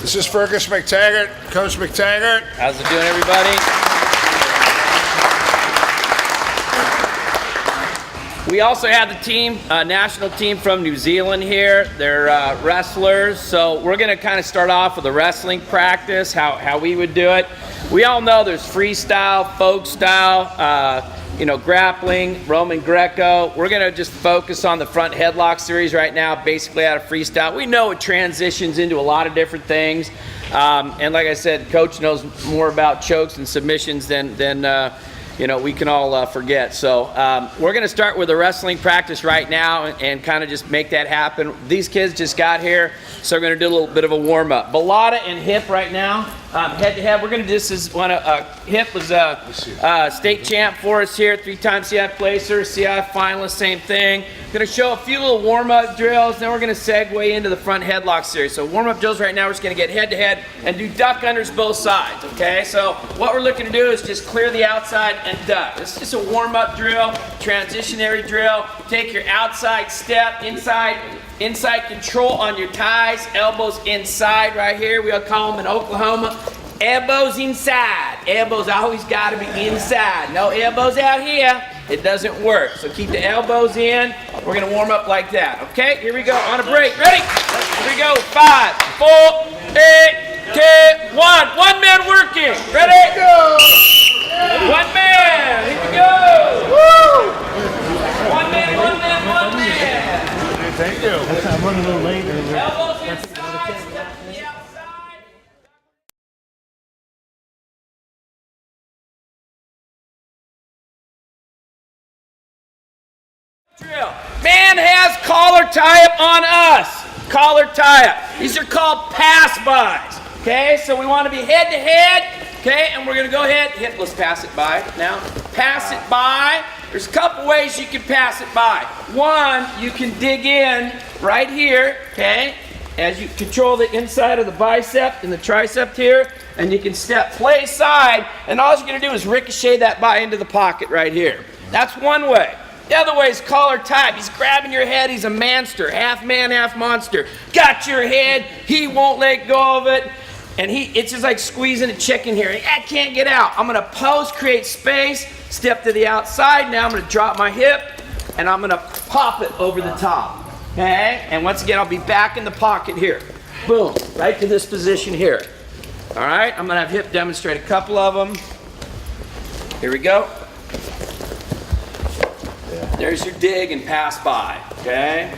This is Fergus McTeggart, Coach McTeggart. How's it doing, everybody? We also have the team, national team from New Zealand here. They're wrestlers, so we're going to kind of start off with a wrestling practice, how we would do it. We all know there's freestyle, folk style, grappling, Roman Greco. We're going to just focus on the front headlock series right now, basically out of freestyle. We know it transitions into a lot of different things. And like I said, Coach knows more about chokes and submissions than we can all forget. So we're going to start with a wrestling practice right now and kind of just make that happen. These kids just got here, so we're going to do a little bit of a warm-up. Balata and hip right now. Head-to-head, we're going to hip was a state champ for us here, 3-time CI placer, CI finalist, same thing. Going to show a few little warm-up drills, then we're going to segue into the front headlock series. So warm-up drills right now, we're just going to get head-to-head and do duck unders both sides, okay? So what we're looking to do is just clear the outside and duck. This is just a warm-up drill, transitionary drill. Take your outside step, inside control on your thighs, elbows inside right here. We'll call them in Oklahoma, elbows inside. Elbows always got to be inside. No elbows out here, it doesn't work. So keep the elbows in. We're going to warm up like that. Okay, here we go. On a break. Ready? Here we go. 5, 4, 8, 2, 1. One man working. Ready? Go. One man. Here we go. Woo. One man, one man, one man. Thank you. I'm running a little late. Elbows inside, step to the outside. Drill. Man has collar tie-up on us. Collar tie-up. These are called pass-bys. Okay, so we want to be head-to-head. Okay, and we're going to go ahead. Let's pass it by now. Pass it by. There's a couple ways you can pass it by. One, you can dig in right here, okay, as you control the inside of the bicep and the tricep here, and you can step play side, and all you're going to do is ricochet that by into the pocket right here. That's one way. The other way is collar tie. He's grabbing your head. He's a manster, half man, half monster. Got your head. He won't let go of it. And it's just like squeezing a chicken here. I can't get out. I'm going to pose, create space, step to the outside. Now I'm going to drop my hip, and I'm going to pop it over the top. Okay? And once again, I'll be back in the pocket here. Boom. Right to this position here. All right? I'm going to have hip demonstrate a couple of them. Here we go. There's your dig and pass by. Okay?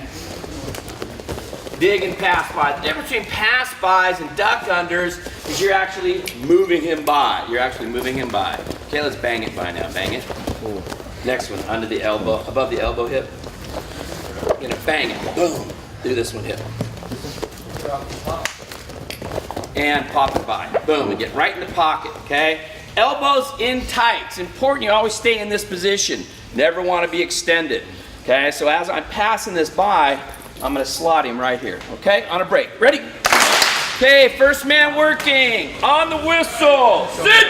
Dig and pass by. The difference between pass bys and duck unders is you're actually moving him by. You're actually moving him by. Okay, let's bang it by now. Bang it. Ooh. Next one, under the elbow, above the elbow hip. You're gonna bang it. Boom. Do this one hip. And pop it by. Boom. And get right in the pocket. Okay? Elbows in tight. It's important you always stay in this position. Never want to be extended. Okay? So as I'm passing this by, I'm going to slot him right here, okay? On a break. Ready? Okay, first man working. On the whistle. Sit!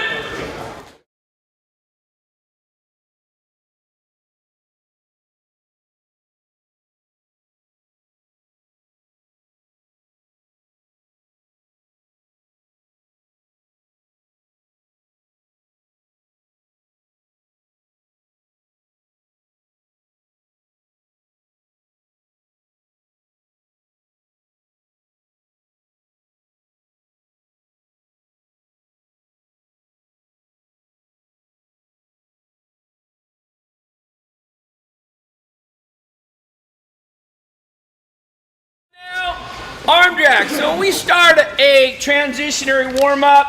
Arm drag. So when we start a transitionary warm-up,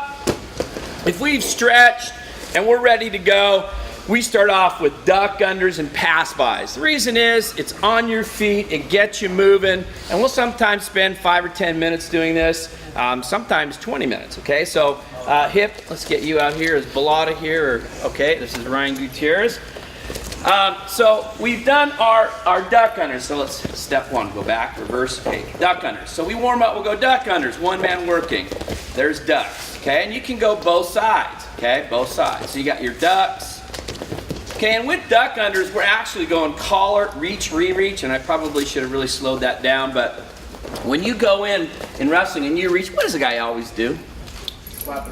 if we've stretched and we're ready to go, we start off with duck unders and pass bys. The reason is it's on your feet, it gets you moving, and we'll sometimes spend 5 or 10 minutes doing this, sometimes 20 minutes, okay? So hip, let's get you out here. Is Balata here? Okay, this is Ryan Gutierrez. So we've done our duck unders. So let's step one, go back, reverse, okay, duck unders. So we warm up, we'll go duck unders, one man working. There's ducks, okay? And you can go both sides, okay? Both sides. So you got your ducks. Okay, and with duck unders, we're actually going collar, reach, re-reach, and I probably should have really slowed that down, but when you go in wrestling and you reach, what does the guy always do?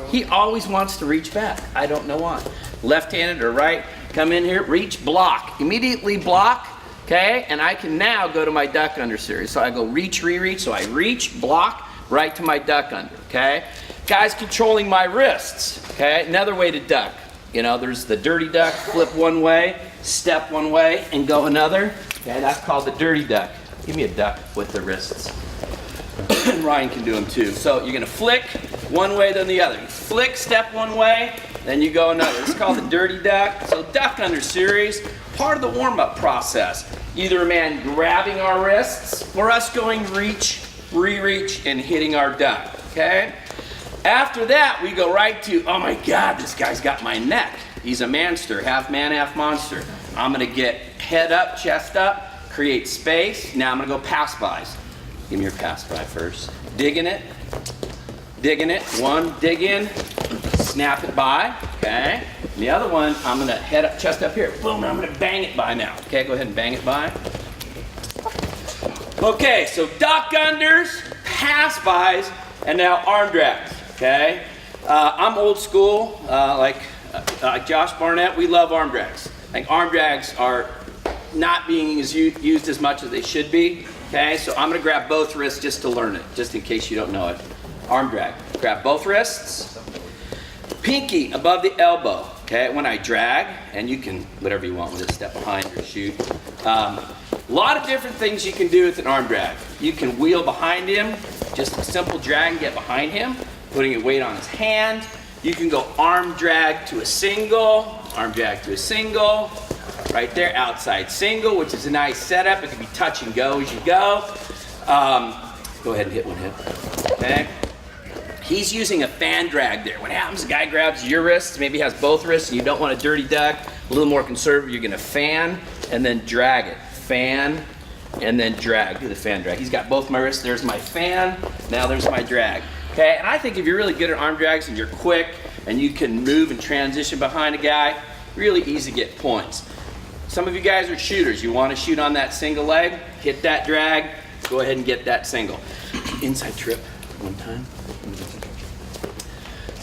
He always wants to reach back. I don't know why. Left-handed or right, come in here, reach, block. Immediately block, okay? And I can now go to my duck under series. So I go reach, re-reach, so I reach, block, right to my duck under, okay? Guys controlling my wrists, okay? Another way to duck. You know, there's the dirty duck, flip one way, step one way, and go another. Okay, that's called the dirty duck. Give me a duck with the wrists. And Ryan can do them too. So you're gonna flick one way then the other. You flick, step one way, then you go another. It's called the dirty duck. So duck under series, part of the warm-up process. Either a man grabbing our wrists or us going reach, re-reach, and hitting our duck, okay? After that, we go right to, oh my God, this guy's got my neck. He's a manster, half man, half monster. I'm gonna get head up, chest up, create space. Now I'm gonna go pass-bys. Give me your pass-by first. Digging it. One, dig in, snap it by, okay? And the other one, I'm gonna head up, chest up here. Boom, I'm gonna bang it by now. Okay, go ahead and bang it by. Okay, so duck unders, pass-bys, and now arm drags, okay? I'm old school, like Josh Barnett, we love arm drags. Like arm drags are not being used as much as they should be. Okay, so I'm gonna grab both wrists just to learn it, just in case you don't know it. Arm drag, grab both wrists. Pinky above the elbow, okay, when I drag, and you can, whatever you want with it, step behind or shoot. A lot of different things you can do with an arm drag. You can wheel behind him, just a simple drag and get behind him, putting your weight on his hand. You can go arm drag to a single, arm drag to a single. Right there, outside single, which is a nice setup. It can be touch and go as you go. Go ahead and hit one hip. Okay. He's using a fan drag there. What happens, the guy grabs your wrists, maybe has both wrists, and you don't want a dirty duck, a little more conservative, you're gonna fan and then drag it. Fan and then drag, do the fan drag. He's got both my wrists, there's my fan, now there's my drag. Okay, and I think if you're really good at arm drags and you're quick and you can move and transition behind a guy, really easy to get points. Some of you guys are shooters. You want to shoot on that single leg, hit that drag, go ahead and get that single. Inside trip, one time.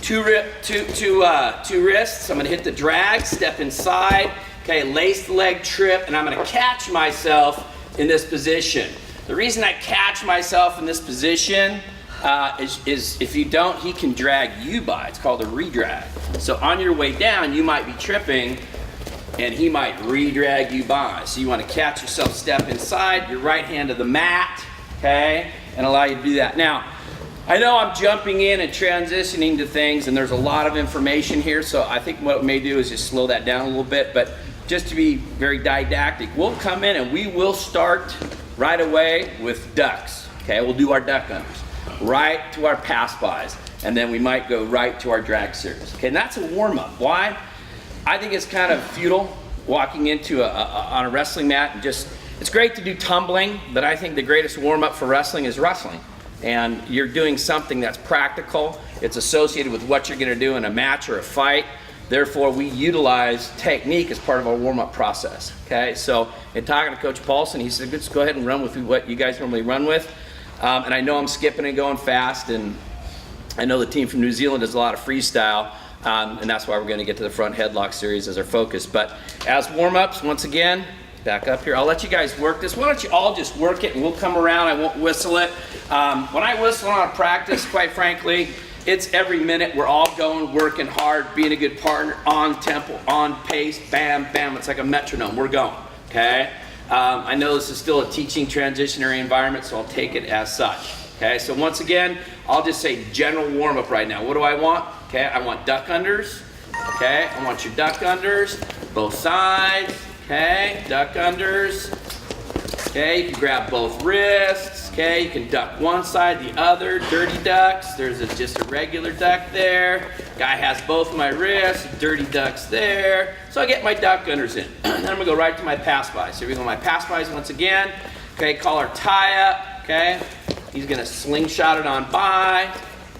Two wrists. I'm going to hit the drag, step inside. Okay, lace the leg, trip, and I'm going to catch myself in this position. The reason I catch myself in this position is if you don't, he can drag you by. It's called a re-drag. So on your way down, you might be tripping, and he might re-drag you by. So you want to catch yourself, step inside, your right hand to the mat, okay, and allow you to do that. Now, I know I'm jumping in and transitioning to things, and there's a lot of information here, so I think what we may do is just slow that down a little bit, but just to be very didactic, we'll come in and we will start right away with ducks, okay? We'll do our duck unders, right to our pass-bys, and then we might go right to our drag series, okay? And that's a warm-up. Why? I think it's kind of futile walking into on a wrestling mat and just, it's great to do tumbling, but I think the greatest warm-up for wrestling is wrestling. And you're doing something that's practical. It's associated with what you're gonna do in a match or a fight. Therefore, we utilize technique as part of our warm-up process, okay? So in talking to Coach Paulson, he said, let's go ahead and run with what you guys normally run with. And I know I'm skipping and going fast, and I know the team from New Zealand does a lot of freestyle. And that's why we're going to get to the front headlock series as our focus. But as warm-ups, once again, back up here. I'll let you guys work this. Why don't you all just work it and we'll come around. I won't whistle it. When I whistle on a practice, quite frankly, it's every minute. We're all going, working hard, being a good partner, on tempo, on pace, bam, bam. It's like a metronome. We're going, okay? I know this is still a teaching transitionary environment, so I'll take it as such. Okay, so once again, I'll just say general warm-up right now. What do I want? Okay, I want duck unders. Okay, I want your duck unders, both sides. Okay, duck unders. Okay, you can grab both wrists. Okay, you can duck one side, the other. Dirty ducks. There's just a regular duck there. Guy has both my wrists. Dirty ducks there. So I get my duck unders in. Then I'm gonna go right to my pass-bys. So here we go, my pass-bys once again. Okay, collar tie up. Okay. He's gonna slingshot it on by,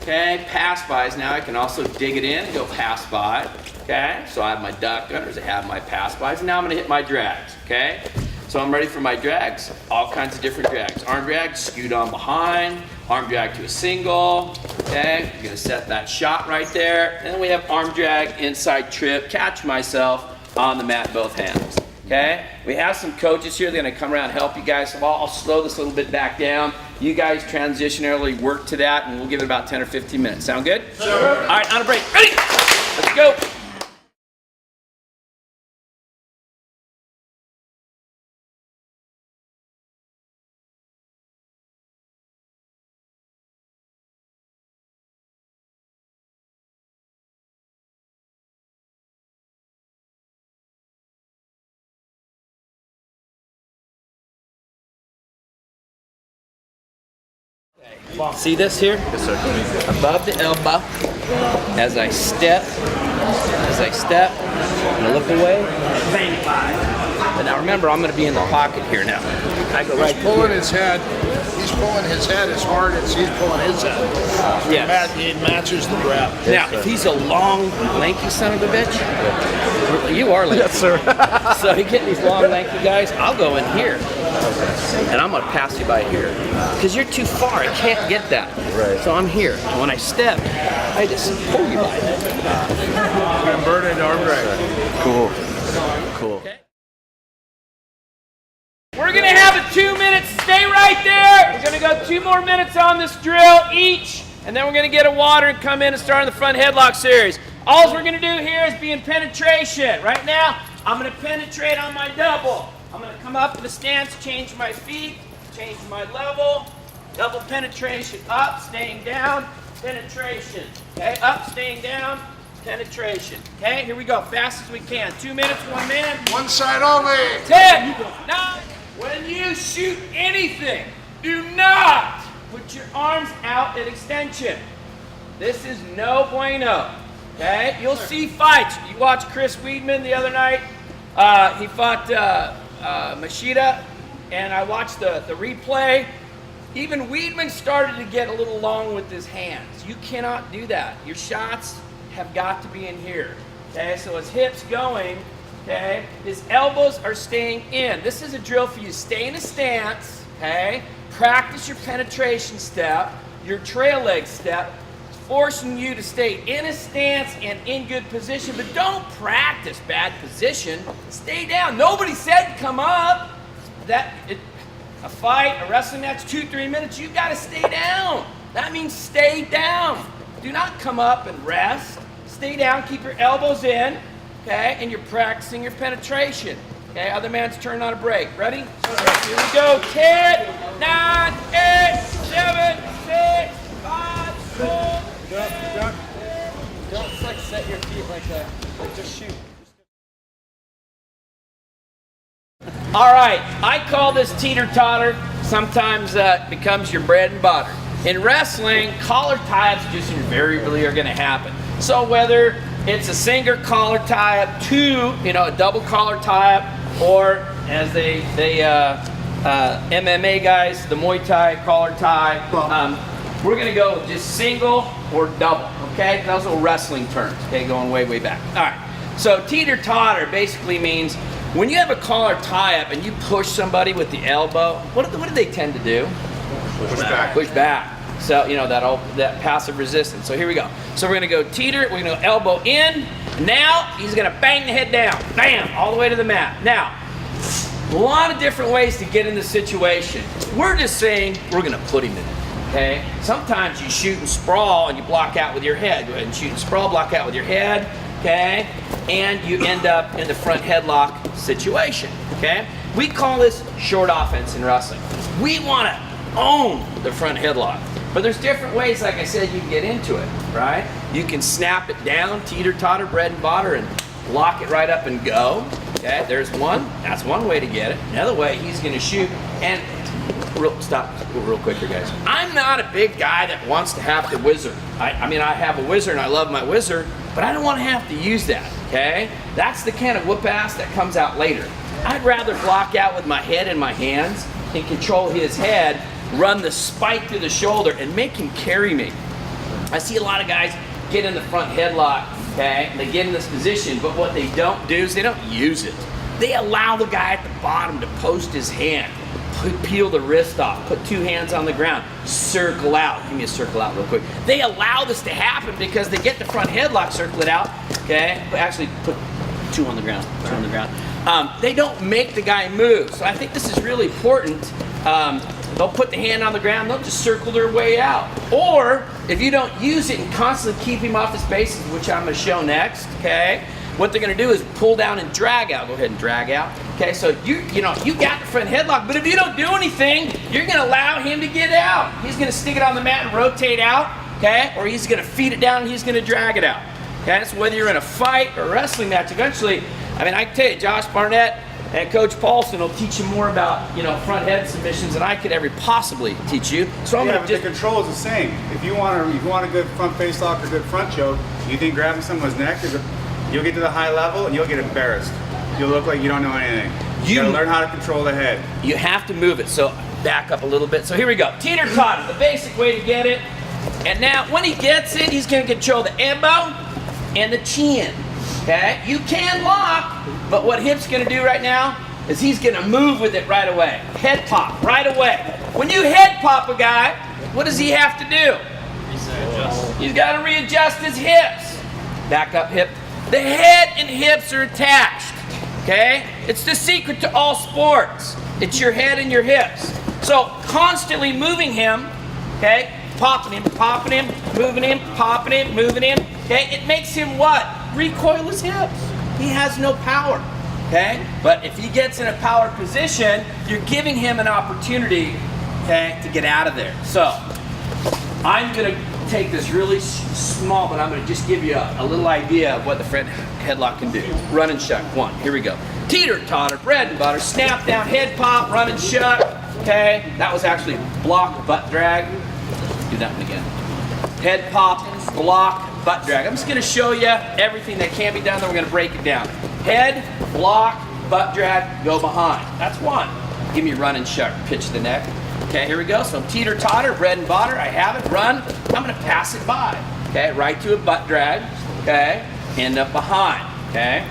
okay? Pass-bys, now I can also dig it in and go pass-by, okay? So I have my duck unders, I have my pass-bys, and now I'm gonna hit my drags, okay? So I'm ready for my drags, all kinds of different drags. Arm drag, scoot on behind, arm drag to a single, okay? I'm gonna set that shot right there. And then we have arm drag, inside trip, catch myself on the mat, both hands, okay? We have some coaches here, they're gonna come around and help you guys. So I'll slow this a little bit back down. You guys transitionally work to that, and we'll give it about 10 or 15 minutes. Sound good? Sure. All right, on a break. Ready? Let's go. See this here? Yes, sir. Above the elbow, as I step, I'm gonna look away, bang 5. But now remember, I'm gonna be in the pocket here now. I go right He's pulling here. his head. He's pulling his head as hard as he's pulling his head. Yes. It matches the grab. Now, if he's a long, lanky son of a bitch, you are lanky. Yes, sir. So you get these long, lanky guys, I'll go in here. And I'm gonna pass you by here. Because you're too far, I can't get that. Right. So I'm here. And when I step, I just pull you by. Inverted arm drag. Cool. Cool. Okay. We're gonna have a 2 minutes, stay right there. We're gonna go 2 more minutes on this drill each, and then we're gonna get a water and come in and start on the front headlock series. All we're gonna do here is be in penetration. Right now, I'm gonna penetrate on my double. I'm gonna come up in the stance, change my feet, change my level, double penetration, up, staying down, penetration. Okay, up, staying down, penetration. Okay, here we go, fast as we can. 2 minutes, 1 minute. One side only. 10, 9. When you shoot anything, do not put your arms out at extension. This is no bueno. Okay, you'll see fights. You watched Chris Weidman the other night. He fought Machida, and I watched the replay. Even Weidman started to get a little long with his hands. You cannot do that. Your shots have got to be in here. Okay, so his hips going. Okay, his elbows are staying in. This is a drill for you. Stay in a stance. Okay, practice your penetration step, your trail leg step, forcing you to stay in a stance and in good position, but don't practice bad position. Stay down. Nobody said come up. A fight, a wrestling match, 2-3 minutes, you gotta stay down. That means stay down. Do not come up and rest. Stay down, keep your elbows in, okay, and you're practicing your penetration. Okay, other man's turn on a break. Ready? Here we go. 10, 9, 8, 7, 6, 5, 4, Don't like set your feet like that. Like just shoot. All right, I call this teeter-totter. Sometimes becomes your bread and butter. In wrestling, collar tie-ups just invariably are going to happen. So whether it's a single collar tie-up, a double collar tie-up, or as they MMA guys, the Muay Thai collar tie, we're going to go with just single or double. Okay, those are wrestling terms. Okay, going way, way back. All right. So teeter-totter basically means when you have a collar tie-up and you push somebody with the elbow, what do they tend to do? Push back. Push back. So, that passive resistance. So here we go. So we're gonna go teeter, we're gonna go elbow in. Now, he's gonna bang the head down. Bam, all the way to the mat. Now, a lot of different ways to get in the situation. We're just saying we're gonna put him in it, okay? Sometimes you shoot and sprawl and you block out with your head. Go ahead and shoot and sprawl, block out with your head, okay? And you end up in the front headlock situation, okay? We call this short offense in wrestling. We wanna own the front headlock. But there's different ways, like I said, you can get into it, right? You can snap it down, teeter-totter, bread and butter, and lock it right up and go. Okay, there's one. That's one way to get it. Another way, he's gonna shoot, and stop real quick here, guys. I'm not a big guy that wants to have to whizzer. I mean, I have a whizzer, and I love my whizzer, but I don't want to have to use that, okay? That's the kind of whoop-ass that comes out later. I'd rather block out with my head in my hands and control his head, run the spike through the shoulder, and make him carry me. I see a lot of guys get in the front headlock, okay? They get in this position, but what they don't do is they don't use it. they allow the guy at the bottom to post his hand, peel the wrist off, put 2 hands on the ground, circle out. Give me a circle out real quick. They allow this to happen because they get the front headlock, circle it out, okay? But actually put 2 on the ground, 2 on the ground. They don't make the guy move. So I think this is really important. They'll put the hand on the ground, they'll just circle their way out. Or if you don't use it and constantly keep him off his bases, which I'm gonna show next, okay? What they're gonna do is pull down and drag out. Go ahead and drag out. Okay, so you got the front headlock, but if you don't do anything, you're gonna allow him to get out. He's gonna stick it on the mat and rotate out, okay? Or he's gonna feed it down and he's gonna drag it out. Okay, that's whether you're in a fight or a wrestling match. Eventually, I mean, I can tell you, Josh Barnett and Coach Paulson will teach you more about, front head submissions than I could ever possibly teach you. So I'm gonna the control is the same. If you want a good front face lock or good front choke, you think grabbing someone's neck you'll get to the high level and you'll get embarrassed. You'll look like you don't know anything. You gotta learn how to control the head. You have to move it. So back up a little bit. So here we go. Teeter-totter, the basic way to get it. And now when he gets it, he's gonna control the elbow and the chin. Okay? You can lock, but what Hip's gonna do right now is he's gonna move with it right away. Head pop right away. When you head pop a guy, what does he have to do? He's gotta readjust his hips. Back up hip. The head and hips are attached. Okay? It's the secret to all sports. It's your head and your hips. So constantly moving him, okay? Popping him, moving him, popping him, moving him. Okay? It makes him what? Recoil his hips. He has no power. Okay? But if he gets in a power position, you're giving him an opportunity, okay, to get out of there. So I'm gonna take this really small, but I'm gonna just give you a little idea of what the front headlock can do. Run and shuck, 1, here we go. Teeter-totter, bread and butter, snap down, head pop, run and shuck, okay? That was actually block, butt drag. Do that one again. Head pop, block, butt drag. I'm just gonna show you everything that can be done, then we're gonna break it down. Head, block, butt drag, go behind. That's 1. Give me a run and shuck, pitch the neck. Okay, here we go. So teeter-totter, bread and butter, I have it, run. I'm gonna pass it by. Okay, right to a butt drag. Okay, end up behind. Okay.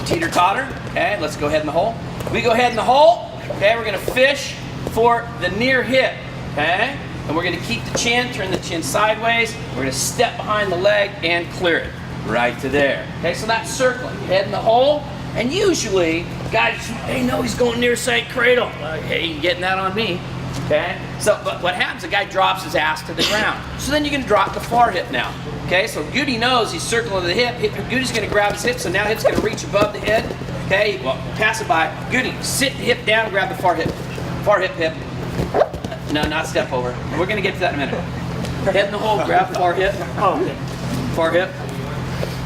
Teeter-totter. Okay, let's go head in the hole. We go head in the hole. Okay, we're gonna fish for the near hip. Okay, and we're gonna keep the chin, turn the chin sideways. We're gonna step behind the leg and clear it right to there. Okay, so that's circling. Head in the hole. And usually, guys, hey, no, he's going near side cradle. Hey, you're getting that on me, okay? So, but what happens, the guy drops his ass to the ground. So then you're gonna drop the far hip now, okay? So Goody knows he's circling the hip. Goody's gonna grab his hip, so now hip's gonna reach above the head, okay? Well, pass it by. Goody, sit the hip down, grab the far hip. Far hip, hip. No, not step over. We're gonna get to that in a minute. Head in the hole, grab the far hip. Far hip.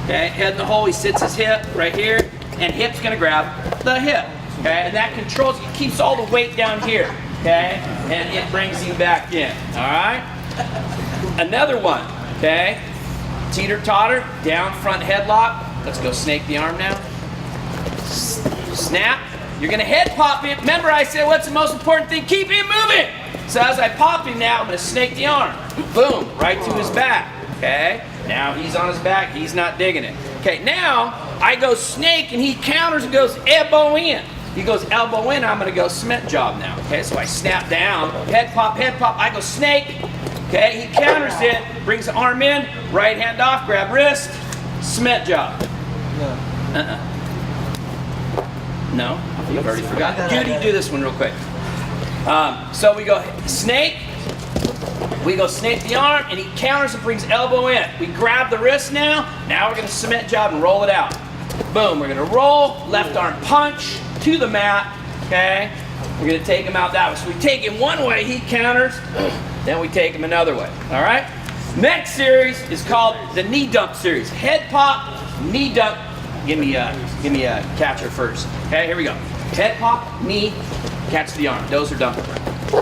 Okay, head in the hole, he sits his hip right here. And hip's gonna grab the hip, okay? And that controls, it keeps all the weight down here, okay? And it brings him back in, all right? Another one, okay? Teeter-totter, down front headlock. Let's go snake the arm now. Snap, you're gonna head pop him. Remember I said what's the most important thing? Keep him moving. So as I pop him now, I'm gonna snake the arm. Boom, right to his back, okay? Now he's on his back, he's not digging it. Okay, now I go snake and he counters and goes elbow in. He goes elbow in, I'm gonna go cement job now. Okay, so I snap down, head pop, I go snake. Okay, he counters it, brings the arm in, right hand off, grab wrist, cement job. No, you've already forgot. Judy, do this one real quick. So we go snake. We go snake the arm, and he counters and brings elbow in. We grab the wrist now. Now we're going to cement job and roll it out. Boom. We're going to roll, left arm punch to the mat. Okay. We're going to take him out that way. So we take him one way, he counters. Then we take him another way. All right. Next series is called the knee dump series. Head pop, knee dump. Give me a catcher first. Okay. Here we go. Head pop, knee, catch the arm. Those are dumping.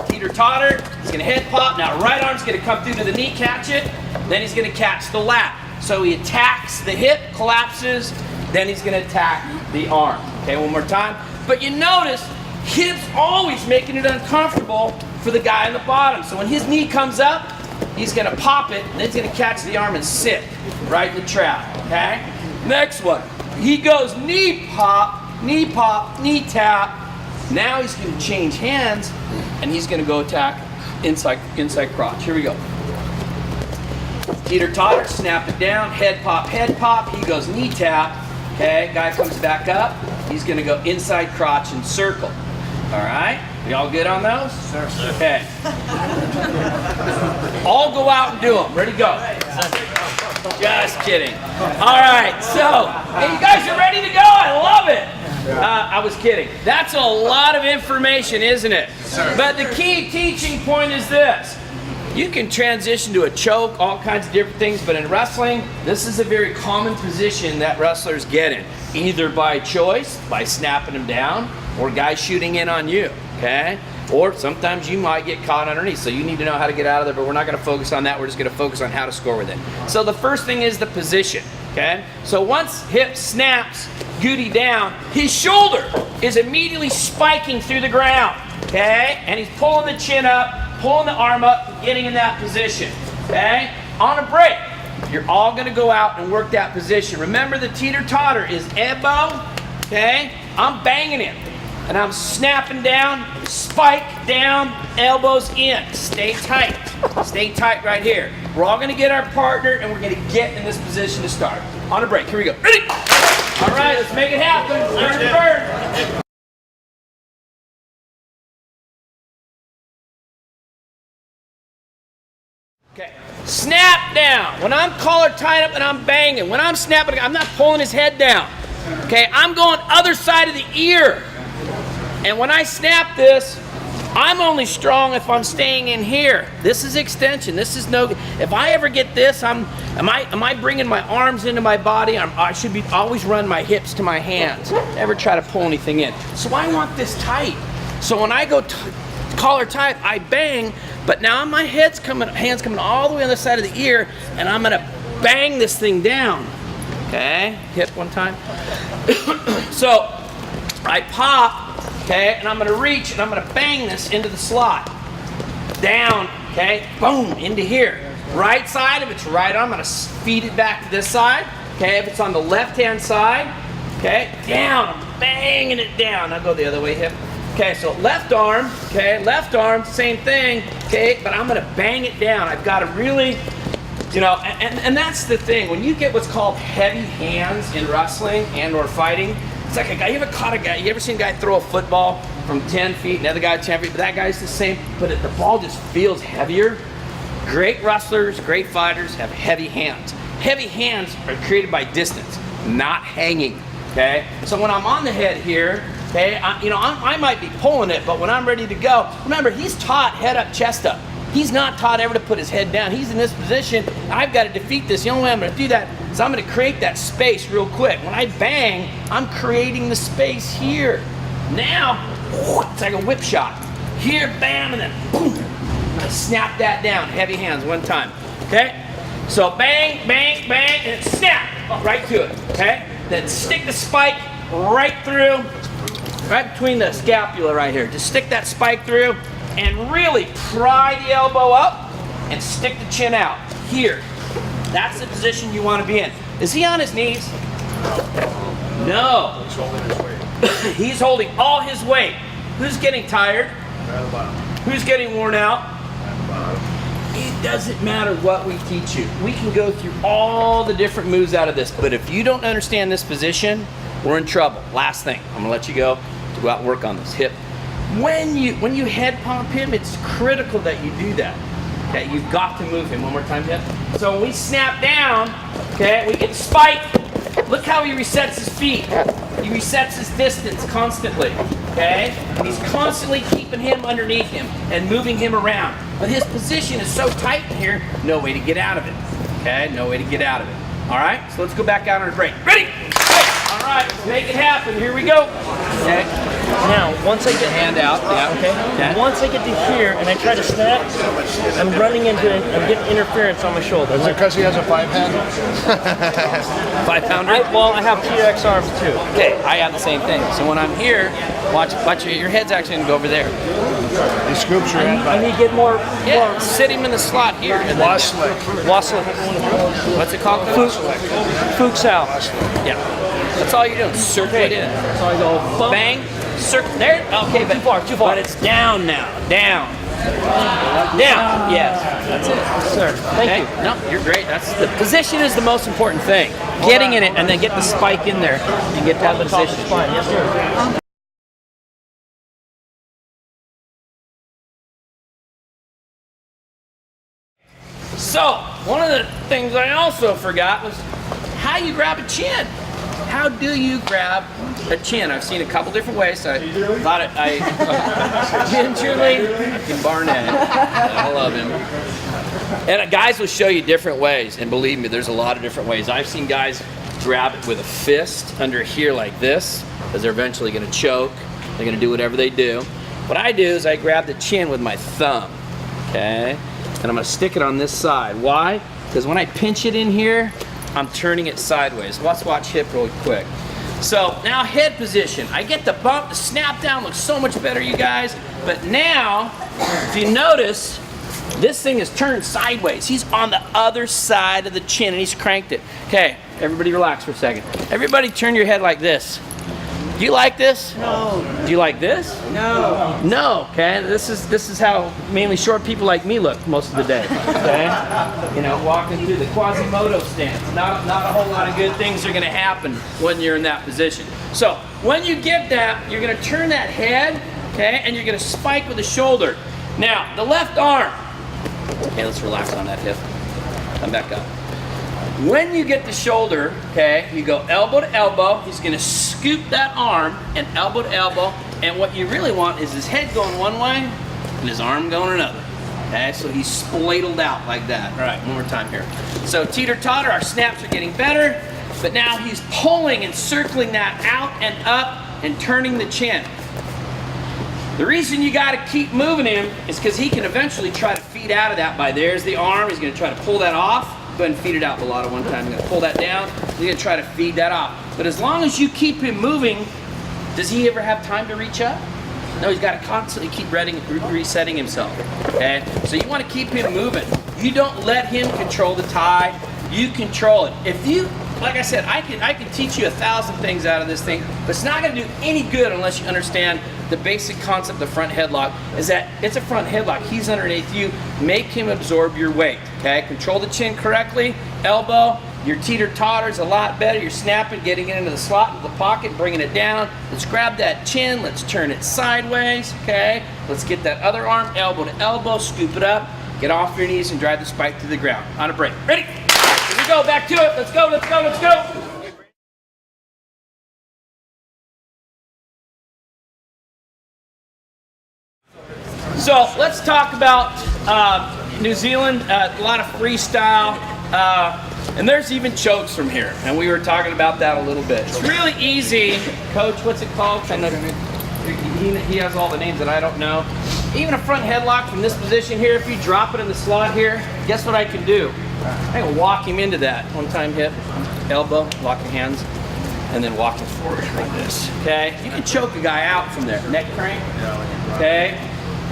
Teeter-totter, he's gonna head pop. Now right arm's gonna come through to the knee, catch it. Then he's gonna catch the lat. So he attacks the hip, collapses, then he's gonna attack the arm. Okay, one more time. But you notice, hip's always making it uncomfortable for the guy on the bottom. So when his knee comes up, he's gonna pop it, and then he's gonna catch the arm and sit right in the trap, okay? Next one, He goes knee pop, knee tap. Now he's going to change hands, and he's going to go attack inside crotch. Here we go. Teeter totter, snap it down, head pop, he goes knee tap, okay, guy comes back up, he's gonna go inside crotch and circle. All right, we all good on those? Sure. Okay. All go out and do them, ready, go. Just kidding. All right, so, hey, you guys are ready to go, I love it. I was kidding. That's a lot of information, isn't it? But the key teaching point is this. You can transition to a choke, all kinds of different things, but in wrestling, this is a very common position that wrestlers get in, either by choice, by snapping them down, or guys shooting in on you, okay? Or sometimes you might get caught underneath, so you need to know how to get out of there, but we're not gonna focus on that, we're just gonna focus on how to score with it. So the first thing is the position, okay? So once hip snaps, Goody down, his shoulder is immediately spiking through the ground, okay? And he's pulling the chin up, pulling the arm up, getting in that position, okay? On a break, you're all gonna go out and work that position. Remember the teeter-totter is elbow, okay? I'm banging him, and I'm snapping down, spike down, elbows in. Stay tight right here. We're all gonna get our partner, and we're gonna get in this position to start. On a break, here we go, ready? All right, let's make it happen, turn the bird. Okay, snap down. When I'm collar tied up and I'm banging, when I'm snapping, I'm not pulling his head down. Okay, I'm going other side of the ear. And when I snap this, I'm only strong if I'm staying in here. This is extension. This is no. If I ever get this, am I bringing my arms into my body? I should be always run my hips to my hands. Never try to pull anything in. So I want this tight. So when I go collar tight, I bang. But now my hands coming all the way on the side of the ear, and I'm gonna bang this thing down. Okay, hip one time. So I pop, okay, and I'm gonna reach and I'm gonna bang this into the slot. Down, okay, boom, into here. Right side, if it's right arm, I'm gonna feed it back to this side. Okay, if it's on the left-hand side, okay, down, I'm banging it down. I'll go the other way, hip. Okay, so left arm, same thing, okay, but I'm gonna bang it down. I've got to really, you know, and that's the thing. When you get what's called heavy hands in wrestling and or fighting, it's like a guy, you ever seen a guy throw a football from 10 feet, another guy 10 feet, but that guy's the same, but the ball just feels heavier? Great wrestlers, great fighters have heavy hands. Heavy hands are created by distance, not hanging, okay? So when I'm on the head here, okay, I might be pulling it, but when I'm ready to go, remember, he's taught head up, chest up. He's not taught ever to put his head down. He's in this position. I've got to defeat this. The only way I'm going to do that is I'm going to create that space real quick. When I bang, I'm creating the space here. Now, it's like a whip shot. Here, bam, and then boom. I'm going to snap that down. Heavy hands, one time. Okay? So bang, bang, bang, and snap right to it. Okay? Then stick the spike right through. Right between the scapula right here. Just stick that spike through and really pry the elbow up and stick the chin out. Here. That's the position you want to be in. Is he on his knees? No. He's holding his weight. He's holding all his weight. Who's getting tired? Who's getting worn out? It doesn't matter what we teach you. We can go through all the different moves out of this, but if you don't understand this position, we're in trouble. Last thing, I'm gonna let you go out and work on this hip. When you head pump him, it's critical that you do that. Okay, you've got to move him. One more time, hip. So when we snap down, okay, we get spike. Look how he resets his feet. He resets his distance constantly, okay? And he's constantly keeping him underneath him and moving him around. But his position is so tight in here, no way to get out of it, okay? No way to get out of it. All right, so let's go back out on a break. Ready? All right, let's make it happen. Here we go. Okay. Now, once I get hand out, yeah. Okay. Once I get to here and I try to snap, I'm running into it. I'm getting interference on my shoulder. Is it because he has a 5-handle? 5-pounder? Well, I have TX arms too. Okay, I have the same thing. So when I'm here, watch your head's actually gonna go over there. He scoops your head I back. need to get more. Yeah, sit him in the slot here. And then, Wassel. what's it called? Fuchsal. Yeah. That's all you're doing. Circle it in. So I go bump. Bang. Circle. There. Okay, but Too far. But it's down now. Down. Down. Yes. That's it. Sir, thank you. No, you're great. That's the position is the most important thing. Getting in it and then get the spike in there and get that position. Fine. Yes, sir. So, one of the things I also forgot was how you grab a chin. How do you grab a chin? I've seen a couple different ways. So I thought gingerly, fucking Barnett. I love him. And guys will show you different ways, and believe me, there's a lot of different ways. I've seen guys grab it with a fist under here like this, because they're eventually going to choke. They're going to do whatever they do. What I do is I grab the chin with my thumb, okay? And I'm going to stick it on this side. Why? Because when I pinch it in here, I'm turning it sideways. Let's watch hip really quick. So now head position. I get the bump, the snap down looks so much better, you guys. But now, if you notice, this thing is turned sideways. He's on the other side of the chin and he's cranked it. Okay, everybody relax for a second. Everybody turn your head like this. Do you like this? No. Do you like this? No. No, okay? This is how mainly short people like me look most of the day, okay? You know, walking through the Quasimodo stance. Not a whole lot of good things are gonna happen when you're in that position. So, when you get that, you're gonna turn that head, okay? And you're gonna spike with the shoulder. Now, the left arm. Okay, let's relax on that hip. Come back up. When you get the shoulder, okay, you go elbow to elbow. He's gonna scoop that arm and elbow to elbow. And what you really want is his head going one way and his arm going another. Okay, so he's spladled out like that. All right, one more time here. So teeter-totter, our snaps are getting better, but now he's pulling and circling that out and up and turning the chin. The reason you gotta keep moving him is because he can eventually try to feed out of that by there's the arm. He's gonna try to pull that off. Go ahead and feed it out, Bellotta, one time. I'm gonna pull that down. He's gonna try to feed that off. But as long as you keep him moving, does he ever have time to reach up? No, he's gotta constantly keep resetting himself, okay? So you wanna keep him moving. You don't let him control the tie, you control it. If you, like I said, I can teach you 1,000 things out of this thing, but it's not gonna do any good unless you understand the basic concept of front headlock is that it's a front headlock. He's underneath you. Make him absorb your weight, okay? Control the chin correctly, elbow. Your teeter-totter's a lot better. You're snapping, getting it into the slot, into the pocket, bringing it down. Let's grab that chin. Let's turn it sideways, okay? Let's get that other arm, elbow to elbow, scoop it up, get off your knees and drive the spike to the ground. On a break. Ready? Here we go, back to it. Let's go, let's go, let's go. So let's talk about New Zealand, a lot of freestyle, and there's even chokes from here, and we were talking about that a little bit. It's really easy. Coach, what's it called? I know he has all the names that I don't know. Even a front headlock from this position here, if you drop it in the slot here, guess what I can do? I can walk him into that. One time hip, elbow, lock your hands, and then walk him forward like this, okay? You can choke a guy out from there. Neck crank, okay?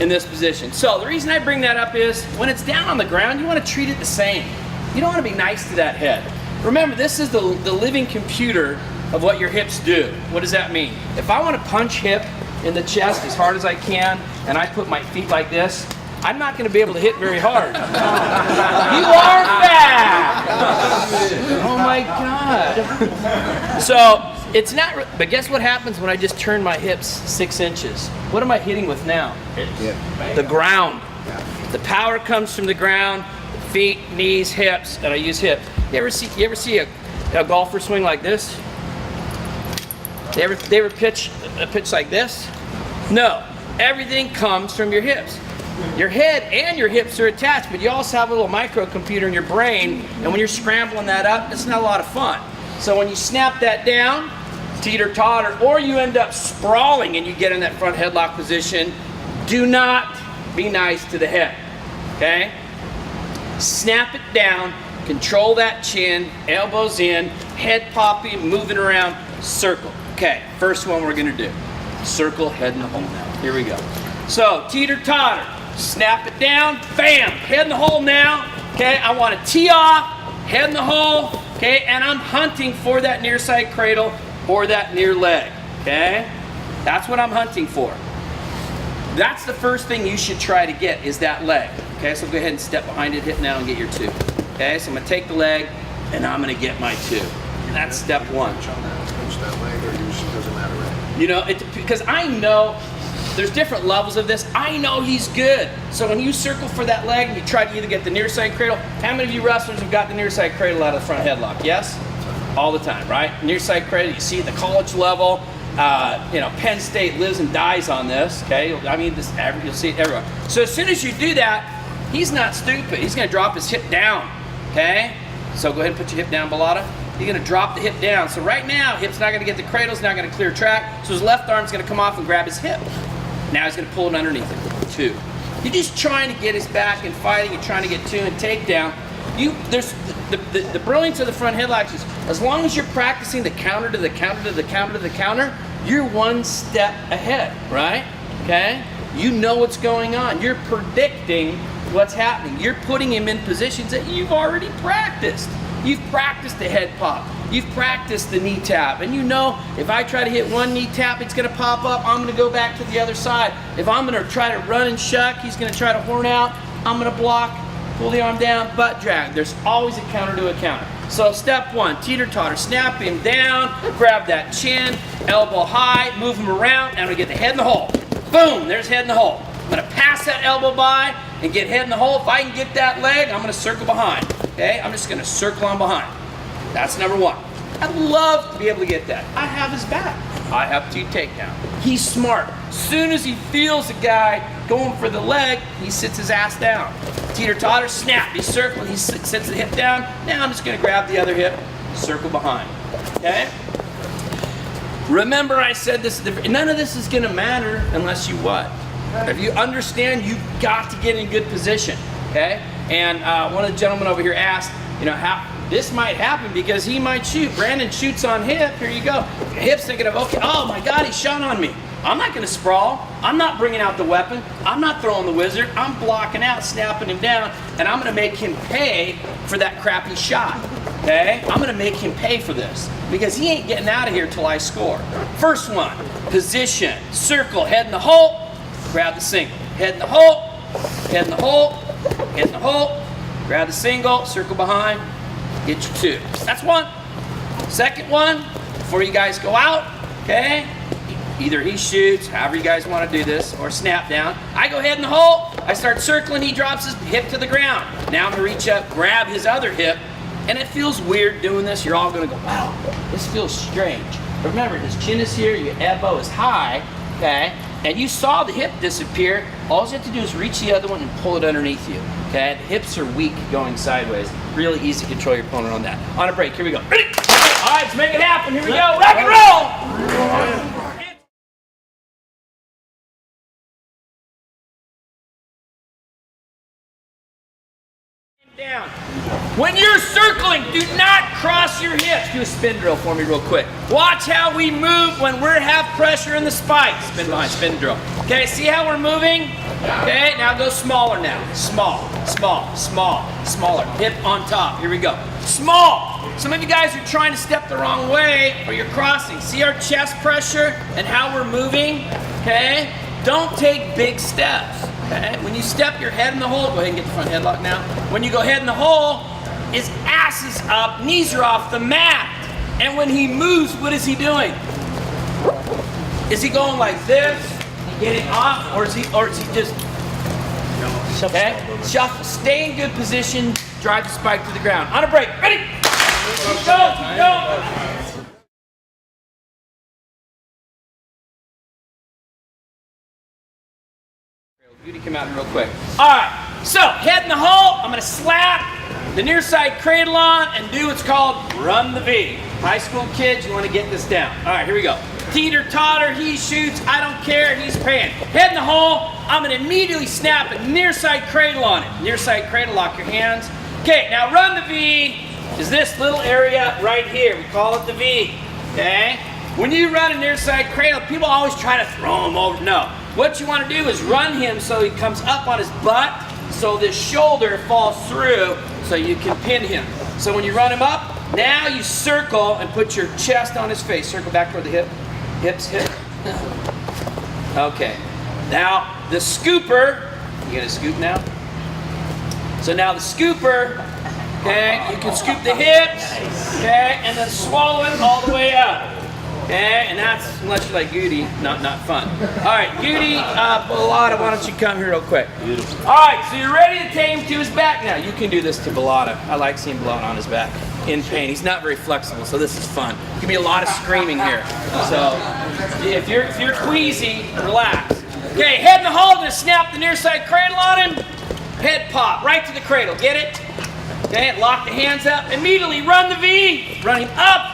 In this position. So the reason I bring that up is when it's down on the ground, you want to treat it the same. You don't want to be nice to that head. Remember, this is the living computer of what your hips do. What does that mean? If I want to punch hip in the chest as hard as I can, and I put my feet like this, I'm not going to be able to hit very hard. You are fat! Oh my God. So, it's not, but guess what happens when I just turn my hips 6 inches? What am I hitting with now? The ground. The power comes from the ground, feet, knees, hips, and I use hips. You ever see a golfer swing like this? They ever pitch a pitch like this? No. Everything comes from your hips. Your head and your hips are attached, but you also have a little microcomputer in your brain, and when you're scrambling that up, it's not a lot of fun. So when you snap that down, teeter-totter, or you end up sprawling and you get in that front headlock position, do not be nice to the head, okay? Snap it down, control that chin, elbows in, head popping, moving around, circle. Okay, first one we're gonna do. Circle, head in the hole now. Here we go. So, teeter-totter, snap it down, bam, head in the hole now. Okay, I want to tee off, head in the hole, okay, and I'm hunting for that near side cradle. or that near leg, okay? That's what I'm hunting for. That's the first thing you should try to get is that leg, okay? So go ahead and step behind it, hip now, and get your 2, okay? So I'm gonna take the leg, and I'm gonna get my 2. That's step 1. That leg, or doesn't matter, right? You know, because I know there's different levels of this. I know he's good. So when you circle for that leg and you try to either get the near side cradle, how many of you wrestlers have got the near side cradle out of the front headlock? Yes? All the time, right? Near side cradle, you see at the college level, you know, Penn State lives and dies on this, okay? I mean, you'll see it everywhere. So as soon as you do that, he's not stupid. He's gonna drop his hip down, okay? So go ahead and put your hip down, Bellotta. You're gonna drop the hip down. So right now, hip's not gonna get the cradle, it's not gonna clear track, so his left arm's gonna come off and grab his hip. Now he's gonna pull it underneath it, 2. You're just trying to get his back and fighting and trying to get 2 and takedown. There's the brilliance of the front headlocks is as long as you're practicing the counter to the counter to the counter to the counter, you're 1 step ahead, right? Okay? You know what's going on. You're predicting what's happening. You're putting him in positions that you've already practiced. You've practiced the head pop. You've practiced the knee tap. And you know, if I try to hit 1 knee tap, it's gonna pop up. I'm gonna go back to the other side. If I'm gonna try to run and shuck, he's gonna try to horn out. I'm gonna block, pull the arm down, butt drag. There's always a counter to a counter. So step 1, teeter-totter, snap him down, grab that chin, elbow high, move him around, and I'm gonna get the head in the hole. Boom, there's head in the hole. I'm gonna pass that elbow by and get head in the hole. If I can get that leg, I'm gonna circle behind, okay? I'm just gonna circle on behind. That's number 1. I'd love to be able to get that. I have his back. I have 2 takedown. He's smart. Soon as he feels the guy going for the leg, he sits his ass down. Teeter-totter, snap, he's circling, he sits the hip down. Now I'm just gonna grab the other hip, circle behind, okay? Remember I said this, none of this is gonna matter unless you what? If you understand, you've got to get in good position, okay? And one of the gentlemen over here asked, you know, how this might happen because he might shoot. Brandon shoots on hip, here you go. Hip's thinking of, okay, oh my God, he shot on me. I'm not gonna sprawl. I'm not bringing out the weapon. I'm not throwing the wizard. I'm blocking out, snapping him down, and I'm gonna make him pay for that crappy shot, okay? I'm gonna make him pay for this because he ain't getting out of here till I score. First one, position, circle, head in the hole, grab the single. Head in the hole, head in the hole, head in the hole, grab the single, circle behind, get your 2. That's 1. Second one, before you guys go out, okay? Either he shoots, however you guys want to do this, or snap down. I go head in the hole, I start circling, he drops his hip to the ground. Now I'm gonna reach up, grab his other hip, and it feels weird doing this. You're all gonna go, wow, this feels strange. But remember, his chin is here, your elbow is high, okay? And you saw the hip disappear. All you have to do is reach the other one and pull it underneath you, okay? The hips are weak going sideways. Really easy to control your opponent on that. On a break, here we go. Ready? All right, let's make it happen. Here we go, rock and roll! Down. When you're circling, do not cross your hips. Do a spin drill for me real quick. Watch how we move when we have pressure in the spikes. Spin behind, spin drill. Okay, see how we're moving? Okay, now go smaller now. Small, small, small, smaller. Hip on top. Here we go. Small. Some of you guys are trying to step the wrong way or you're crossing. See our chest pressure and how we're moving? Okay? Don't take big steps. Okay? When you step your head in the hole, go ahead and get the front headlock now. When you go head in the hole, his ass is up, knees are off the mat. And when he moves, what is he doing? Is he going like this, getting off, or is he just, okay? Shuffle, stay in good position, drive the spike to the ground. On a break, ready? Keep going, keep going. Beauty, come out real quick. All right, so head in the hole. I'm gonna slap the near side cradle on and do what's called run the V. High school kids, you wanna get this down. All right, here we go. Teeter totter, he shoots, I don't care, he's paying. Head in the hole, I'm gonna immediately snap a near side cradle on it. Near side cradle, lock your hands. Okay, now run the V is this little area right here. We call it the V, okay? When you run a near side cradle, people always try to throw him over. No. What you want to do is run him so he comes up on his butt, so this shoulder falls through, so you can pin him. So when you run him up, Now you circle and put your chest on his face. Circle back toward the hips. Okay. Now the scooper. You gonna scoop now? So now the scooper. Okay. You can scoop the hips. Okay, and then swallow it all the way up. Okay, and that's, unless you like Goody, not fun. All right, Goody, Bellotta, why don't you come here real quick? Beautiful. All right, so you're ready to take him to his back now. You can do this to Bellotta. I like seeing Bellotta on his back in pain. He's not very flexible, so this is fun. Give me a lot of screaming here. So if you're queasy, relax. Okay, head in the hole, just snap the near side cradle on him. Head pop, right to the cradle, get it? Okay, lock the hands up. Immediately run the V, run him up,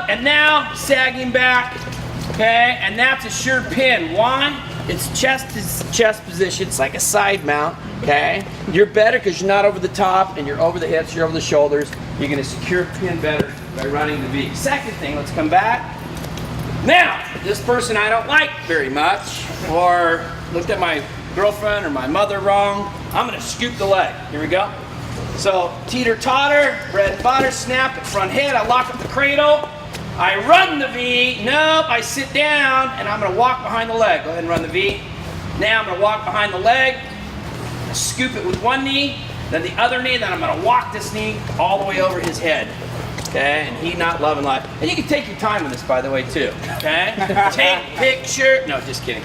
and now sag him back. Okay, and that's a sure pin. Why? It's chest position. It's like a side mount. Okay, you're better because you're not over the top and you're over the hips, you're over the shoulders. You're going to secure pin better by running the V. Second thing, let's come back. Now, this person I don't like very much, or looked at my girlfriend or my mother wrong, I'm going to scoop the leg. Here we go. So, teeter-totter, bread and butter, snap at front head, I lock up the cradle, I run the V, nope, I sit down, and I'm going to walk behind the leg. Go ahead and run the V. Now I'm going to walk behind the leg, scoop it with one knee, then the other knee, then I'm going to walk this knee all the way over his head. Okay, and he not loving life. And you can take your time with this, by the way, too. Okay? Take picture. No, just kidding.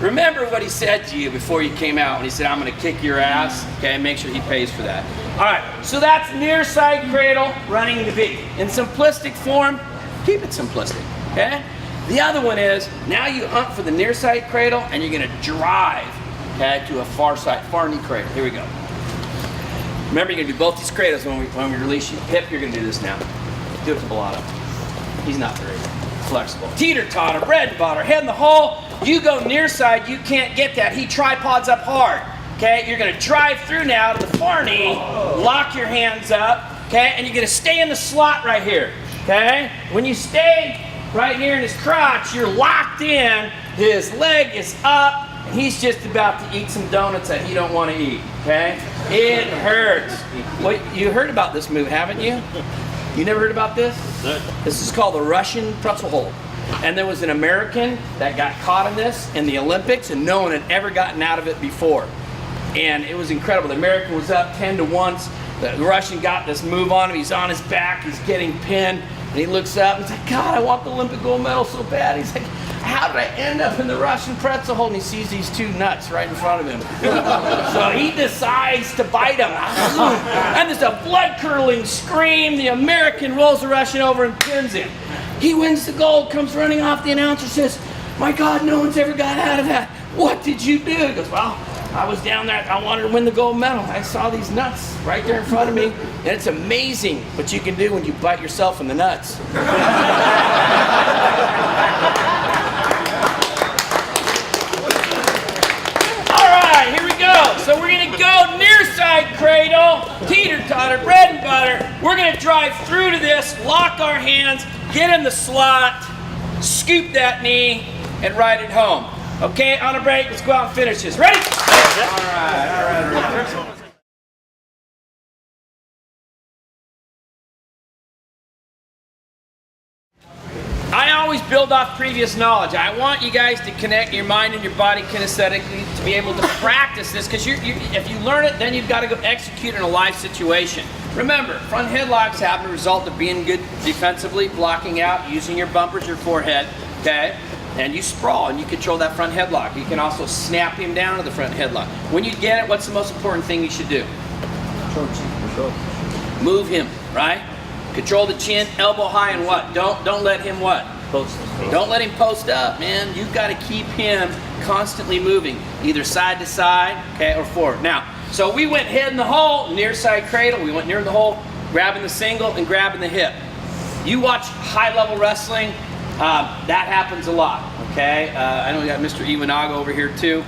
Remember what he said to you before you came out when he said, I'm going to kick your ass. Okay, make sure he pays for that. All right, so that's near side cradle running the V. In simplistic form, keep it simplistic. Okay? The other one is, now you hunt for the near side cradle and you're going to drive, okay, to a far knee cradle. Here we go. Remember, you're going to do both these cradles when we release you. Hip, you're going to do this now. Do it to Bellotta. He's not very flexible. Teeter-totter, bread and butter, head in the hole. You go near side, you can't get that. He tripods up hard. Okay, you're going to drive through now to the far knee, lock your hands up, okay, and you're going to stay in the slot right here. Okay? When you stay right here in his crotch, you're locked in, his leg is up, he's just about to eat some donuts that he don't want to eat, okay? It hurts. Well, you heard about this move, haven't you? You never heard about this? This is called the Russian pretzel hold. And there was an American that got caught in this in the Olympics, and no one had ever gotten out of it before. And it was incredible. The American was up 10-1. The Russian got this move on him. He's on his back. He's getting pinned. And he looks up and he's like, God, I want the Olympic gold medal so bad. He's like, how did I end up in the Russian pretzel hold? And he sees these two nuts right in front of him. So he decides to bite him. And there's a blood-curdling scream. The American rolls the Russian over and pins him. He wins the gold, comes running off. The announcer says, my God, no one's ever got out of that. What did you do? He goes, well, I was down there. I wanted to win the gold medal. I saw these nuts right there in front of me. And it's amazing what you can do when you bite yourself in the nuts. So we're going to go near side cradle, teeter-totter, bread and butter. We're going to drive through to this, lock our hands, get in the slot, scoop that knee, and ride it home. Okay, on a break, let's go out and finish this. Ready? All right. I always build off previous knowledge. I want you guys to connect your mind and your body kinesthetically to be able to practice this, because if you learn it, then you've got to go execute in a live situation. Remember, front headlocks have the result of being good defensively, blocking out, using your bumpers, your forehead, okay? And you sprawl and you control that front headlock. You can also snap him down to the front headlock. When you get it, what's the most important thing you should do? Move him, right? Control the chin, elbow high, and what? Don't let him what? Post. Don't let him post up, man. You've got to keep him constantly moving, either side to side, okay, or forward. Now, so we went head in the hole, near side cradle. We went near the hole, grabbing the single and grabbing the hip. You watch high-level wrestling, that happens a lot, okay? I know we got Mr. Iwanaga over here too.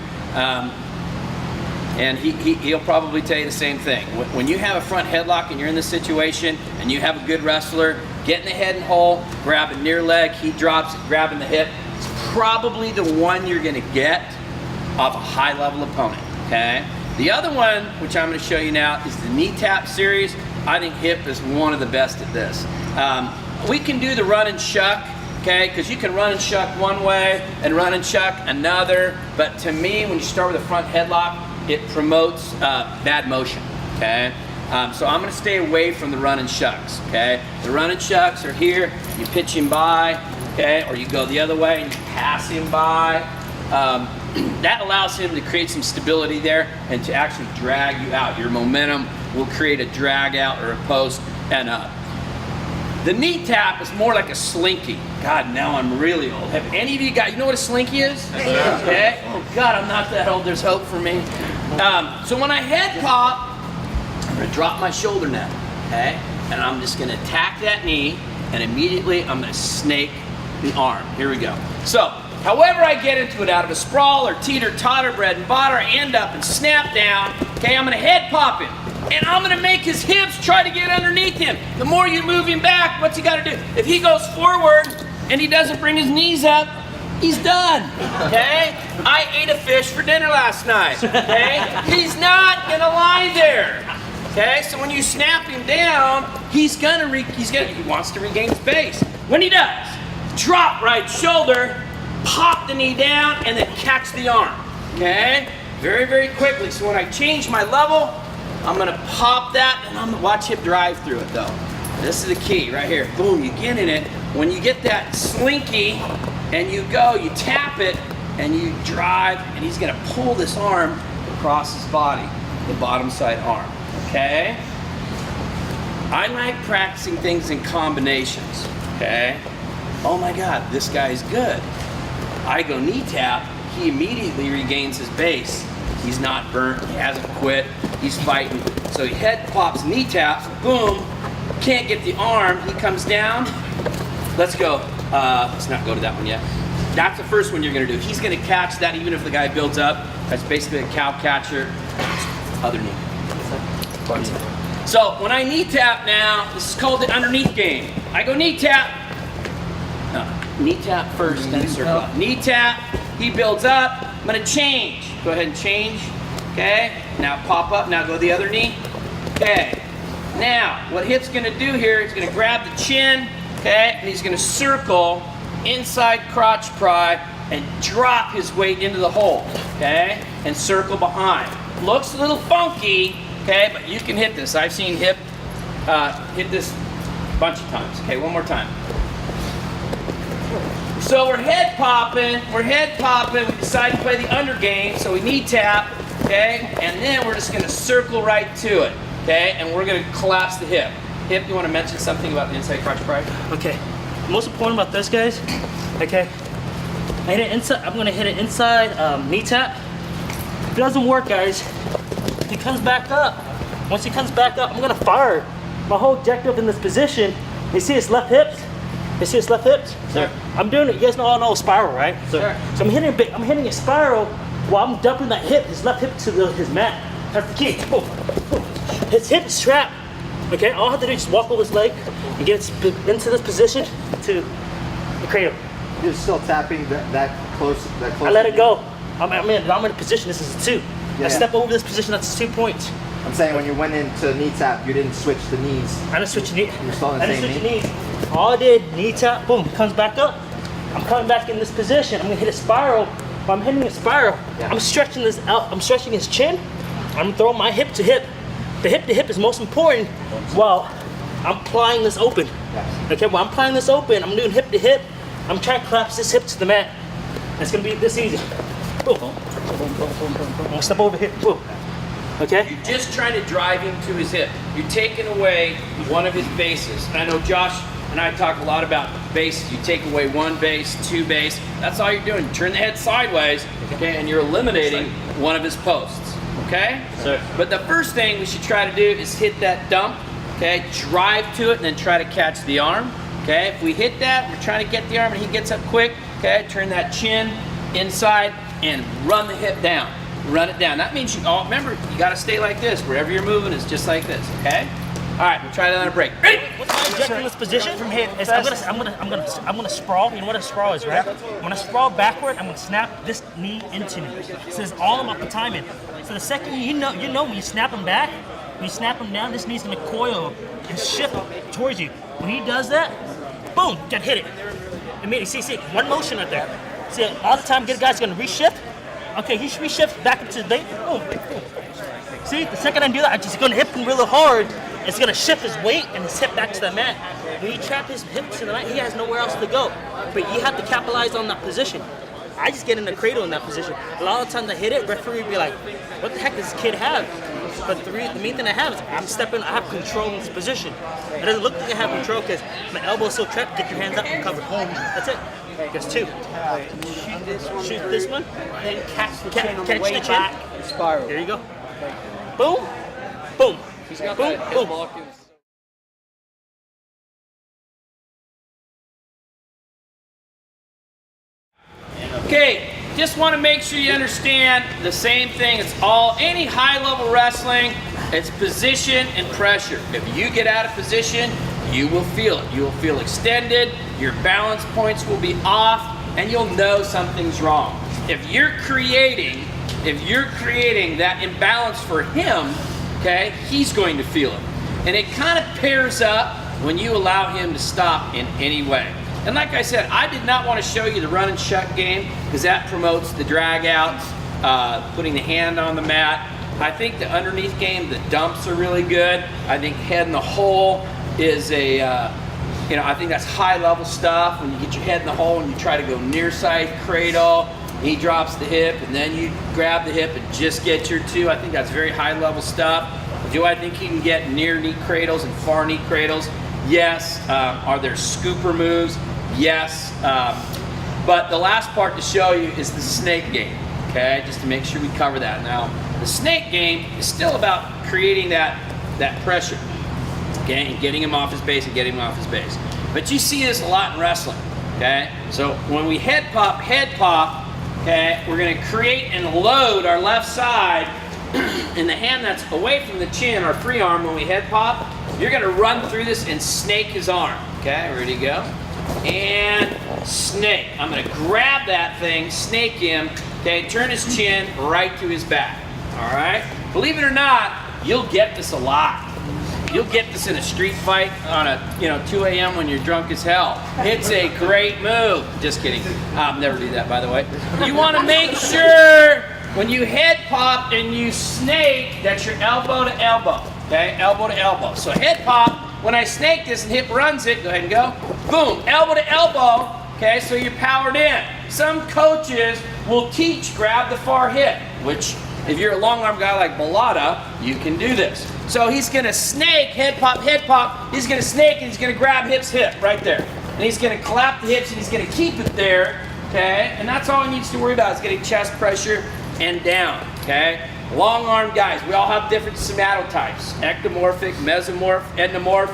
And he'll probably tell you the same thing. When you have a front headlock and you're in this situation and you have a good wrestler, getting the head and hole, grabbing near leg, he drops it, grabbing the hip, it's probably the one you're gonna get off a high level opponent, okay? The other one, which I'm gonna show you now, is the knee tap series. I think hip is one of the best at this. We can do the run and shuck, okay? Because you can run and shuck one way and run and shuck another. But to me, when you start with a front headlock, it promotes bad motion, okay? So I'm gonna stay away from the run and shucks, okay? The run and shucks are here, you pitch him by, okay? Or you go the other way and you pass him by. That allows him to create some stability there and to actually drag you out. Your momentum will create a drag out or a post and up. The knee tap is more like a slinky. God, now I'm really old. Have any of you got, you know what a slinky is? Okay. Oh God, I'm not that old, there's hope for me. So when I head pop, I'm gonna drop my shoulder now, okay? And I'm just gonna attack that knee and immediately I'm gonna snake the arm. Here we go. So, however I get into it, out of a sprawl or teeter-totter, bread and butter, I end up and snap down, okay? I'm gonna head pop him. And I'm gonna make his hips try to get underneath him. The more you move him back, what's he gotta do? If he goes forward and he doesn't bring his knees up, he's done, okay? I ate a fish for dinner last night, okay? He's not gonna lie there, okay? So when you snap him down, he wants to regain space. When he does, drop right shoulder, pop the knee down, and then catch the arm, okay? Very, very quickly. So when I change my level, I'm gonna pop that, and I'm gonna watch him drive through it though. This is the key right here. Boom, you get in it. When you get that slinky, and you go, you tap it, and you drive, and he's gonna pull this arm across his body, the bottom side arm, okay? I like practicing things in combinations, okay? Oh my God, this guy's good. I go knee tap, he immediately regains his base. He's not burnt, he hasn't quit, he's fighting. So he head pops, knee taps, boom, can't get the arm, he comes down. Let's go, let's not go to that one yet. That's the first one you're gonna do. He's gonna catch that even if the guy builds up. That's basically a cow catcher, other knee. So when I knee tap now, this is called the underneath game. I go knee tap, knee tap first, then circle up. Knee tap, he builds up, I'm gonna change. Go ahead and change, okay? Now pop up, now go the other knee, okay? Now, what Hip's gonna do here, he's gonna grab the chin, okay? And he's gonna circle inside crotch pry and drop his weight into the hole, okay? And circle behind. Looks a little funky, okay? But you can hit this. I've seen Hip hit this a bunch of times. Okay, one more time. So we're head popping, we decide to play the under game, so we knee tap, okay? And then we're just gonna circle right to it, okay? And we're gonna collapse the hip. Hip, you wanna mention something about the inside crotch pry? Okay. Most important about this, guys, okay? I hit it inside, I'm gonna hit it inside knee tap. If it doesn't work, guys, he comes back up. Once he comes back up, I'm gonna fire. My whole objective in this position, you see his left hips? You see his left hips? Sure. I'm doing it, you guys all know spiral, right? Sure. So I'm hitting a spiral while I'm dumping that hip, his left hip to his mat. That's the key. Boom, boom. His hip is trapped. Okay, all I have to do is just walk over his leg and get it into this position to the cradle. You're still tapping that close. I let it go. I'm in a position, this is a 2. Yeah. I step over this position, that's 2 points. I'm saying when you went into knee tap, you didn't switch the knees. I didn't switch the knee. You're still in the I didn't same switch the knees. All I did, knee tap, boom, comes back up. I'm coming back in this position. I'm gonna hit a spiral. While I'm hitting a spiral, Yeah. I'm stretching this out. I'm stretching his chin. I'm throwing my hip to hip. The hip to hip is most important while I'm plying this open. Yes. Okay, while I'm plying this open, I'm doing hip to hip. I'm trying to collapse this hip to the mat. It's gonna be this easy. Boom. I'm gonna step over here. Boom. Okay? You're just trying to drive him to his hip. You're taking away one of his bases. And I know Josh and I talk a lot about bases. You take away one base, 2 base. That's all you're doing. You turn the head sideways, okay, and you're eliminating one of his posts, okay? Sir. But the first thing we should try to do is hit that dump, okay? Drive to it and then try to catch the arm, okay? If we hit that, we're trying to get the arm and he gets up quick, okay? Turn that chin inside and run the hip down. Run it down. That means remember, you gotta stay like this. Wherever you're moving is just like this, okay? right, we'll try that on a break. Ready? What's my objective in this position? From here, is I'm gonna sprawl. You know what a sprawl is, right? I'm gonna sprawl backward. I'm gonna snap this knee into me. So it's all about the timing. So the second you know when you snap him back, when you snap him down, this knee's gonna coil and shift towards you. When he does that, boom, get hit it. Immediately, see, one motion right there. See, all the time, good guy's gonna reshift. Okay, he reshifts back into the bait. Boom, boom. See, the second I do that, I'm just gonna hit him really hard. It's gonna shift his weight and his hip back to the mat. When you trap his hips to the mat, he has nowhere else to go. But you have to capitalize on that position. I just get in the cradle in that position. A lot of times I hit it, referee will be like, what the heck does this kid have? But the main thing I have is I have control in this position. It doesn't look like I have control because my elbow is so trapped, get your hands up and cover. That's it. There's two. Shoot this one, then catch the chin on the way back and spiral. There you go. Boom, boom, boom, boom. Okay, just want to make sure you understand the same thing. It's all, any high-level wrestling, it's position and pressure. If you get out of position, you will feel it. You will feel extended, your balance points will be off, and you'll know something's wrong. If you're creating that imbalance for him, okay, he's going to feel it. And it kind of pairs up when you allow him to stop in any way. And like I said, I did not want to show you the run and shut game because that promotes the drag outs, putting the hand on the mat. I think the underneath game, the dumps are really good. I think head in the hole is I think that's high level stuff. When you get your head in the hole and you try to go near side cradle, he drops the hip and then you grab the hip and just get your two. I think that's very high level stuff. Do I think he can get near knee cradles and far knee cradles? Yes. Are there scooper moves? Yes. But the last part to show you is the snake game, okay? Just to make sure we cover that. Now, the snake game is still about creating that pressure, okay? And getting him off his base and getting him off his base. But you see this a lot in wrestling, okay? So when we head pop, okay, we're gonna create and load our left side in the hand that's away from the chin, our free arm, when we head pop, you're gonna run through this and snake his arm, okay? Ready to go? And snake. I'm gonna grab that thing, snake him, okay, turn his chin right to his back, all right? Believe it or not, you'll get this a lot. You'll get this in a street fight on a 2 a.m. when you're drunk as hell. It's a great move. Just kidding. I'll never do that, by the way. You wanna make sure when you head pop and you snake, that's your elbow to elbow, okay? Elbow to elbow. So head pop, when I snake this and hip runs it, go ahead and go. Boom, elbow to elbow, okay, so you're powered in. Some coaches will teach grab the far hip, which if you're a long arm guy like Bellotta, you can do this. So he's gonna snake, head pop, he's gonna snake and he's gonna grab hip, right there. And he's gonna clap the hips and he's gonna keep it there, okay? And that's all he needs to worry about is getting chest pressure and down, okay? Long arm guys, we all have different somatotypes. Ectomorphic, mesomorph, endomorph.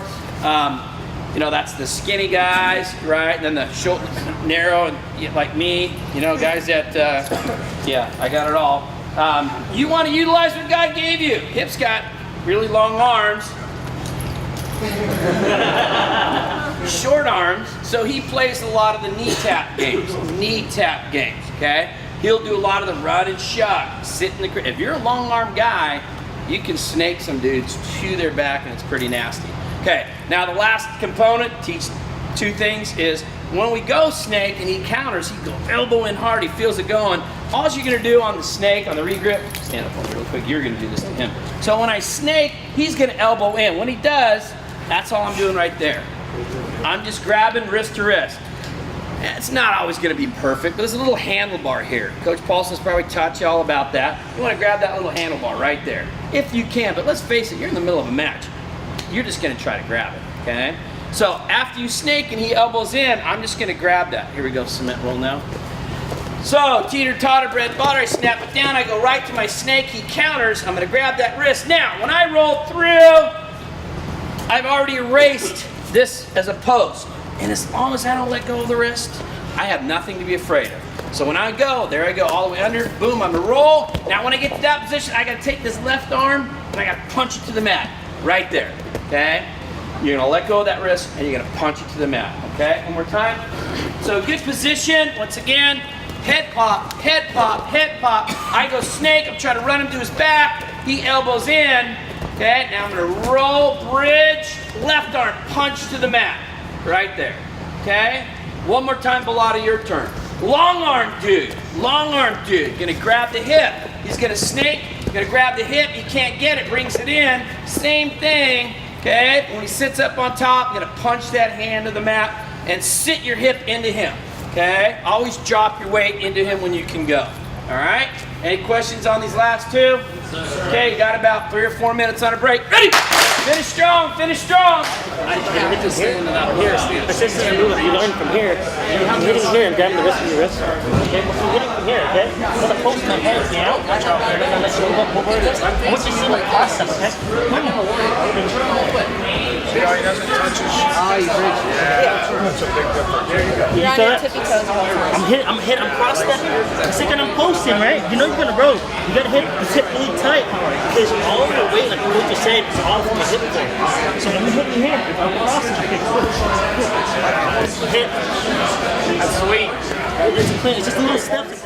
That's the skinny guys, right? And then the short, narrow, and like me, guys that, I got it all. You want to utilize what God gave you. Hip's got really long arms. Short arms, so he plays a lot of the knee tap games, okay? He'll do a lot of the run and shut, sit in the, if you're a long arm guy, you can snake some dudes to their back and it's pretty nasty. Okay, now the last component, teach two things, is when we go snake and he counters, he goes elbow in hard, he feels it going. All you're gonna do on the snake, on the regrip, stand up on me real quick, you're gonna do this to him. So when I snake, he's gonna elbow in. When he does, that's all I'm doing right there. I'm just grabbing wrist to wrist. It's not always going to be perfect, but there's a little handlebar here. Coach Paulson's probably taught you all about that. You want to grab that little handlebar right there, if you can. But let's face it, you're in the middle of a match. You're just going to try to grab it, okay? So after you snake and he elbows in, I'm just going to grab that. Here we go, cement roll now. So teeter-totter, bread butter, I snap it down, I go right to my snake, he counters, I'm going to grab that wrist. Now, when I roll through, I've already erased this as a post. And as long as I don't let go of the wrist, I have nothing to be afraid of. So when I go, there I go, all the way under, boom, I'm gonna roll. Now when I get to that position, I gotta take this left arm and I gotta punch it to the mat, right there. okay? You're gonna let go of that wrist and you're gonna punch it to the mat, okay? One more time. So good position, once again, head pop, head pop, head pop. I go snake, I'm trying to run him to his back, he elbows in, okay? Now I'm gonna roll, bridge, left arm, punch to the mat, right there, okay? One more time, Bellotta, your turn. Long arm dude, gonna grab the hip. He's gonna snake, gonna grab the hip, he can't get it, brings it in, same thing, okay? When he sits up on top, you're gonna punch that hand to the mat and sit your hip into him, okay? Always drop your weight into him when you can go, all right? Any questions on these last two? Okay, you got about 3 or 4 minutes on a break. Ready? Finish strong, finish strong. This is a move that you learn from here. I'm hitting here and grabbing the wrist with your wrist. Okay, we're hitting from here, okay? So the post my head down, and then I let you move up over it. I want you to see my cross step, okay? See how he doesn't touch his that's a big difference. You're on your tippy toes. I'm cross stepping. The second I'm posting, right? You know you're gonna roll. You gotta hit the hip really tight because all the weight, like what you said, is all from the hip point. So when you're hitting here, I'm crossing. Hit. That's sweet. It's just little steps.